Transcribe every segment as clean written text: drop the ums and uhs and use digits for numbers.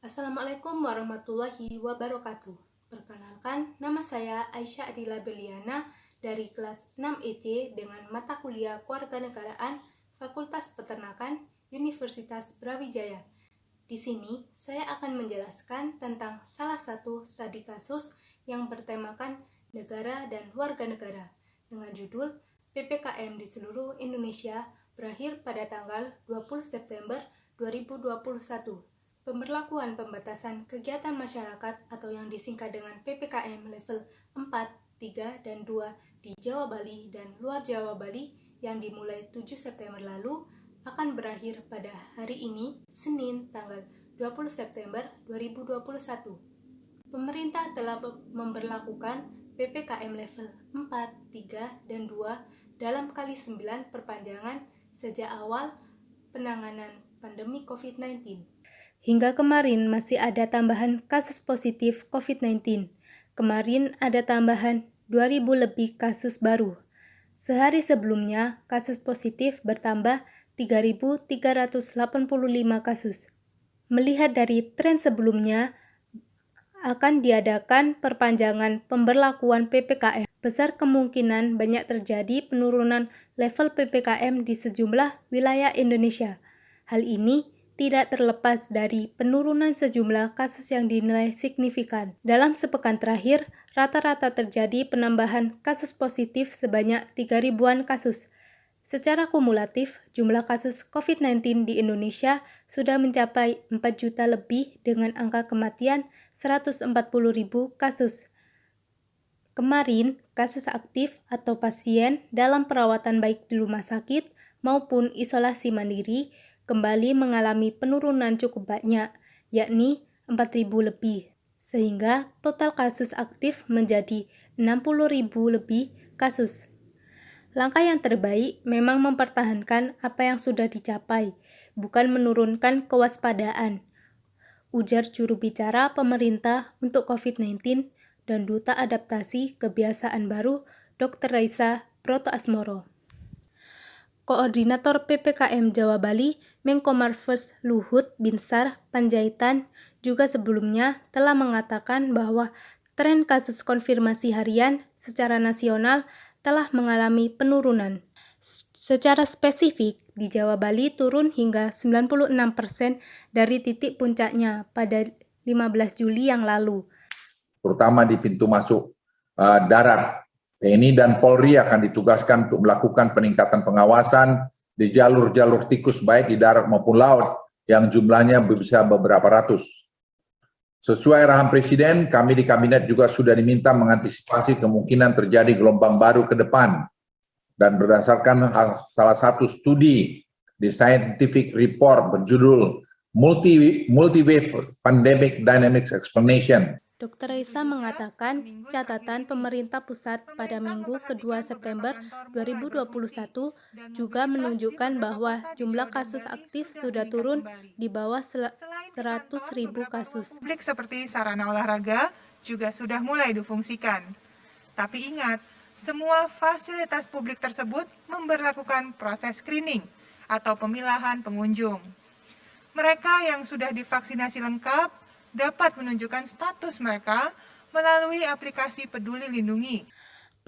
Assalamualaikum warahmatullahi wabarakatuh. Perkenalkan, nama saya Aisyah Adila Beliana dari kelas 6 EC dengan mata kuliah Kewarganegaraan Fakultas Peternakan Universitas Brawijaya. Di sini, saya akan menjelaskan tentang salah satu studi kasus yang bertemakan negara dan warga negara dengan judul PPKM di seluruh Indonesia berakhir pada tanggal 20 September 2021. Pemberlakuan pembatasan kegiatan masyarakat atau yang disingkat dengan PPKM level 4, 3, dan 2 di Jawa Bali dan luar Jawa Bali yang dimulai 7 September lalu akan berakhir pada hari ini, Senin, tanggal 20 September 2021. Pemerintah telah memberlakukan PPKM level 4, 3, dan 2 dalam kali 9 perpanjangan sejak awal penanganan pandemi COVID-19. Hingga kemarin masih ada tambahan kasus positif COVID-19. Kemarin ada tambahan 2.000 lebih kasus baru. Sehari sebelumnya, kasus positif bertambah 3.385 kasus. Melihat dari tren sebelumnya, akan diadakan perpanjangan pemberlakuan PPKM. Besar kemungkinan banyak terjadi penurunan level PPKM di sejumlah wilayah Indonesia. Hal ini tidak terlepas dari penurunan sejumlah kasus yang dinilai signifikan. Dalam sepekan terakhir, rata-rata terjadi penambahan kasus positif sebanyak 3.000-an kasus. Secara kumulatif, jumlah kasus COVID-19 di Indonesia sudah mencapai 4 juta lebih dengan angka kematian 140.000 kasus. Kemarin, kasus aktif atau pasien dalam perawatan baik di rumah sakit maupun isolasi mandiri kembali mengalami penurunan cukup banyak, yakni 4.000 lebih, sehingga total kasus aktif menjadi 60.000 lebih kasus. Langkah yang terbaik memang mempertahankan apa yang sudah dicapai, bukan menurunkan kewaspadaan, ujar juru bicara pemerintah untuk COVID-19 dan Duta Adaptasi Kebiasaan Baru, Dr. Raisa Brotoasmoro. Koordinator PPKM Jawa Bali, Menko Marves Luhut Binsar Panjaitan juga sebelumnya telah mengatakan bahwa tren kasus konfirmasi harian secara nasional telah mengalami penurunan. Secara spesifik, di Jawa Bali turun hingga 96% dari titik puncaknya pada 15 Juli yang lalu. Terutama di pintu masuk darat. TNI dan Polri akan ditugaskan untuk melakukan peningkatan pengawasan di jalur-jalur tikus baik di darat maupun laut yang jumlahnya bisa beberapa ratus. Sesuai arahan Presiden, kami di Kabinet juga sudah diminta mengantisipasi kemungkinan terjadi gelombang baru ke depan. Dan berdasarkan salah satu studi di Scientific Report berjudul Multi-Wave Pandemic Dynamics Explanation, Dr. Raisa mengatakan catatan pemerintah pusat pada Minggu kedua September 2021 juga menunjukkan bahwa jumlah kasus aktif sudah turun di bawah 100.000 kasus. Publik seperti sarana olahraga juga sudah mulai difungsikan. Tapi ingat, semua fasilitas publik tersebut memberlakukan proses screening atau pemilahan pengunjung. Mereka yang sudah divaksinasi lengkap dapat menunjukkan status mereka melalui aplikasi Peduli Lindungi.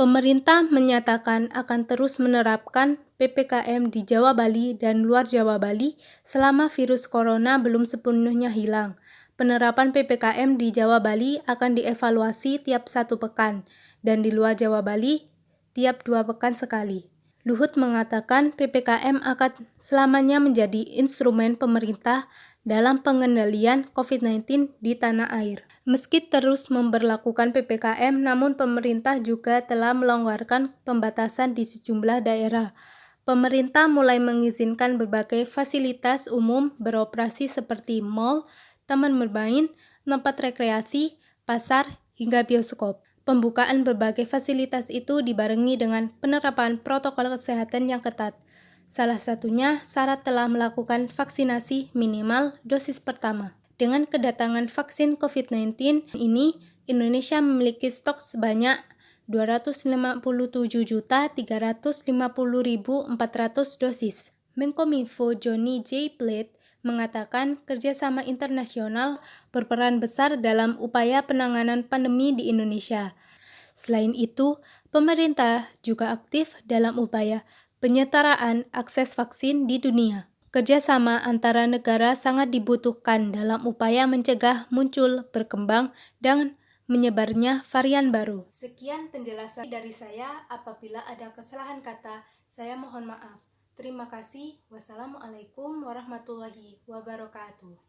Pemerintah menyatakan akan terus menerapkan PPKM di Jawa Bali dan luar Jawa Bali selama virus corona belum sepenuhnya hilang. Penerapan PPKM di Jawa Bali akan dievaluasi tiap 1 pekan dan di luar Jawa Bali tiap 2 pekan sekali. Luhut mengatakan PPKM akan selamanya menjadi instrumen pemerintah dalam pengendalian COVID-19 di tanah air. Meski terus memberlakukan PPKM, namun pemerintah juga telah melonggarkan pembatasan di sejumlah daerah. Pemerintah mulai mengizinkan berbagai fasilitas umum beroperasi seperti mal, taman bermain, tempat rekreasi, pasar, hingga bioskop. Pembukaan berbagai fasilitas itu dibarengi dengan penerapan protokol kesehatan yang ketat. Salah satunya syarat telah melakukan vaksinasi minimal dosis pertama. Dengan kedatangan vaksin COVID-19 ini, Indonesia memiliki stok sebanyak 257.350.400 dosis. Menkominfo Johnny J. Plate mengatakan kerjasama internasional berperan besar dalam upaya penanganan pandemi di Indonesia. Selain itu, pemerintah juga aktif dalam upaya penyetaraan akses vaksin di dunia. Kerjasama antara negara sangat dibutuhkan dalam upaya mencegah muncul, berkembang, dan menyebarnya varian baru. Sekian penjelasan dari saya. Apabila ada kesalahan kata, saya mohon maaf. Terima kasih. Wassalamualaikum warahmatullahi wabarakatuh.